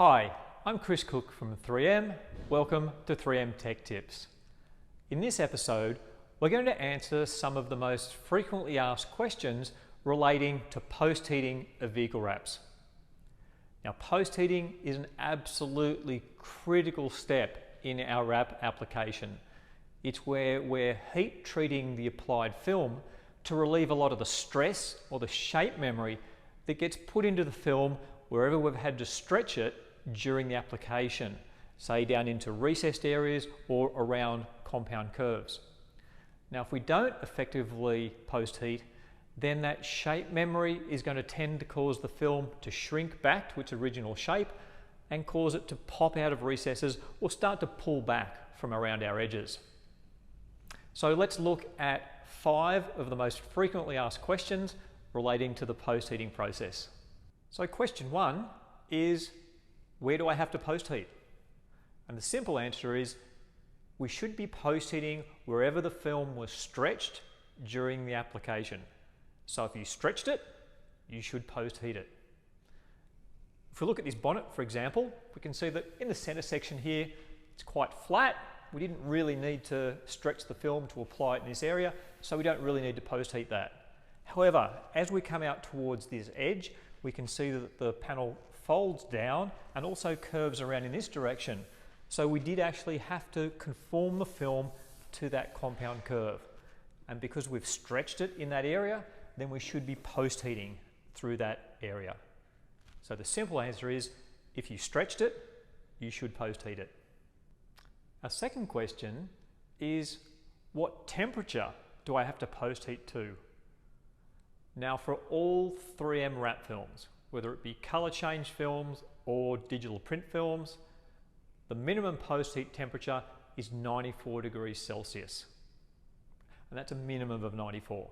Hi, I'm Chris Cook from 3M. Welcome to 3M Tech Tips. In this episode, we're going to answer some of the most frequently asked questions relating to post-heating of vehicle wraps. Now, post-heating is an absolutely critical step in our wrap application. It's where we're heat treating the applied film to relieve a lot of the stress or the shape memory that gets put into the film wherever we've had to stretch it during the application, say down into recessed areas or around compound curves. Now, if we don't effectively post-heat, then that shape memory is going to tend to cause the film to shrink back to its original shape and cause it to pop out of recesses or start to pull back from around our edges. So let's look at 5 of the most frequently asked questions relating to the post-heating process. So question 1 is, where do I have to post-heat? And the simple answer is, we should be post-heating wherever the film was stretched during the application. So if you stretched it, you should post-heat it. If we look at this bonnet, for example, we can see that in the center section here, it's quite flat. We didn't really need to stretch the film to apply it in this area, so we don't really need to post-heat that. However, as we come out towards this edge, we can see that the panel folds down and also curves around in this direction. So we did actually have to conform the film to that compound curve. And because we've stretched it in that area, then we should be post-heating through that area. So the simple answer is, if you stretched it, you should post-heat it. Our second question is, what temperature do I have to post-heat to? Now, for all 3M wrap films, whether it be color change films or digital print films, the minimum post-heat temperature is 94 degrees Celsius. And that's a minimum of 94.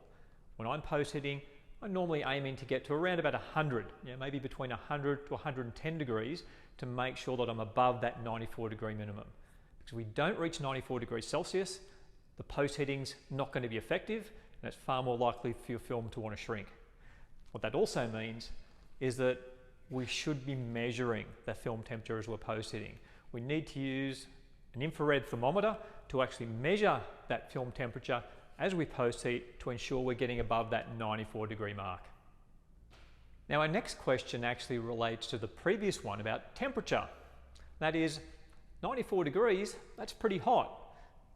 When I'm post-heating, I'm normally aiming to get to around about 100, maybe between 100 to 110 degrees to make sure that I'm above that 94 degree minimum. Because if we don't reach 94 degrees Celsius, the post-heating's not going to be effective, and it's far more likely for your film to want to shrink. What that also means is that we should be measuring the film temperature as we're post-heating. We need to use an infrared thermometer to actually measure that film temperature as we post-heat to ensure we're getting above that 94 degree mark. Now, our next question actually relates to the previous one about temperature. That is, 94 degrees, that's pretty hot.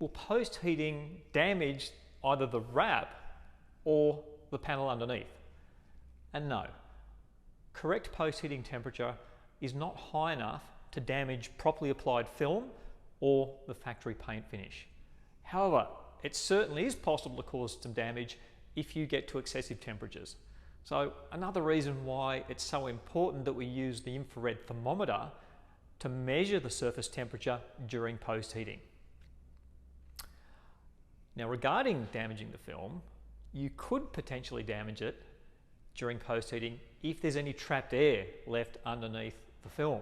Will post-heating damage either the wrap or the panel underneath? And no. Correct post-heating temperature is not high enough to damage properly applied film or the factory paint finish. However, it certainly is possible to cause some damage if you get to excessive temperatures. So another reason why it's so important that we use the infrared thermometer to measure the surface temperature during post-heating. Now, regarding damaging the film, you could potentially damage it during post-heating if there's any trapped air left underneath the film.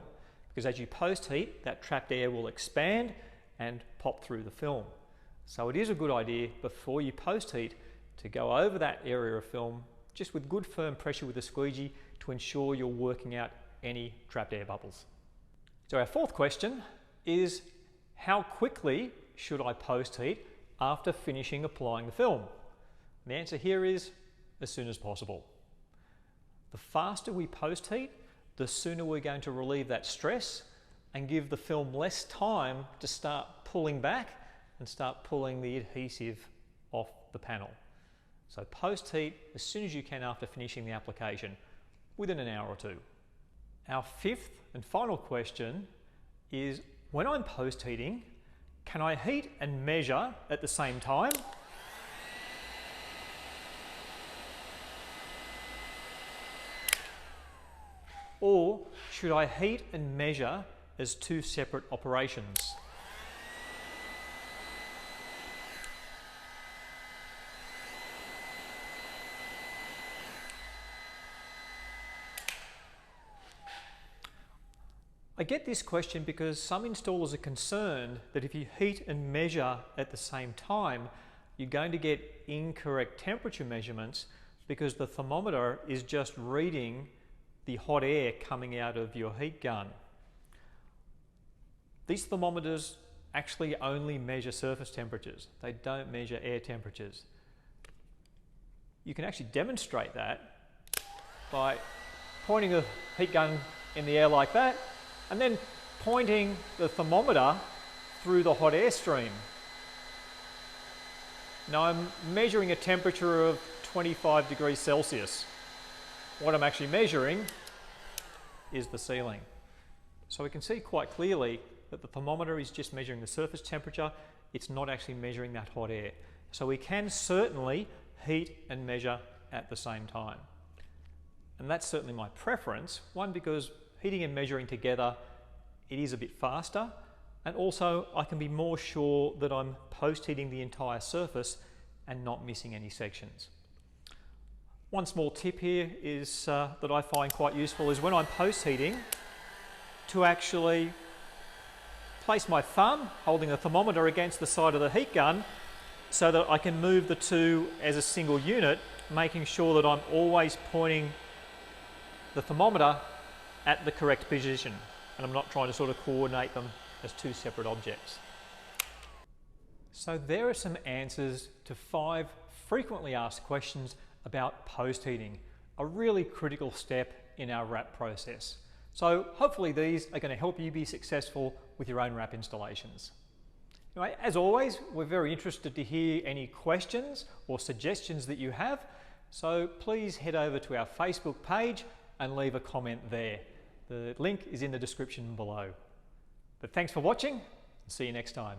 Because as you post-heat, that trapped air will expand and pop through the film. So it is a good idea before you post-heat to go over that area of film just with good firm pressure with a squeegee to ensure you're working out any trapped air bubbles. So our fourth question is, how quickly should I post-heat after finishing applying the film? And the answer here is, as soon as possible. The faster we post-heat, the sooner we're going to relieve that stress and give the film less time to start pulling back and start pulling the adhesive off the panel. So post-heat as soon as you can after finishing the application, within an hour or two. Our fifth and final question is, when I'm post-heating, can I heat and measure at the same time? Or should I heat and measure as 2 separate operations? I get this question because some installers are concerned that if you heat and measure at the same time, you're going to get incorrect temperature measurements because the thermometer is just reading the hot air coming out of your heat gun. These thermometers actually only measure surface temperatures. They don't measure air temperatures. You can actually demonstrate that by pointing the heat gun in the air like that, and then pointing the thermometer through the hot air stream. Now I'm measuring a temperature of 25 degrees Celsius. What I'm actually measuring is the ceiling. So we can see quite clearly that the thermometer is just measuring the surface temperature. It's not actually measuring that hot air. So we can certainly heat and measure at the same time. And that's certainly my preference. One, because heating and measuring together, it is a bit faster. And also I can be more sure that I'm post-heating the entire surface and not missing any sections. One small tip here is that I find quite useful is when I'm post-heating to actually place my thumb holding the thermometer against the side of the heat gun so that I can move the two as a single unit, making sure that I'm always pointing the thermometer at the correct position and I'm not trying to sort of coordinate them as two separate objects. So there are some answers to 5 frequently asked questions about post-heating, a really critical step in our wrap process. So hopefully these are going to help you be successful with your own wrap installations. Anyway, as always, we're very interested to hear any questions or suggestions that you have, so please head over to our Facebook page and leave a comment there. The link is in the description below. But thanks for watching, and see you next time.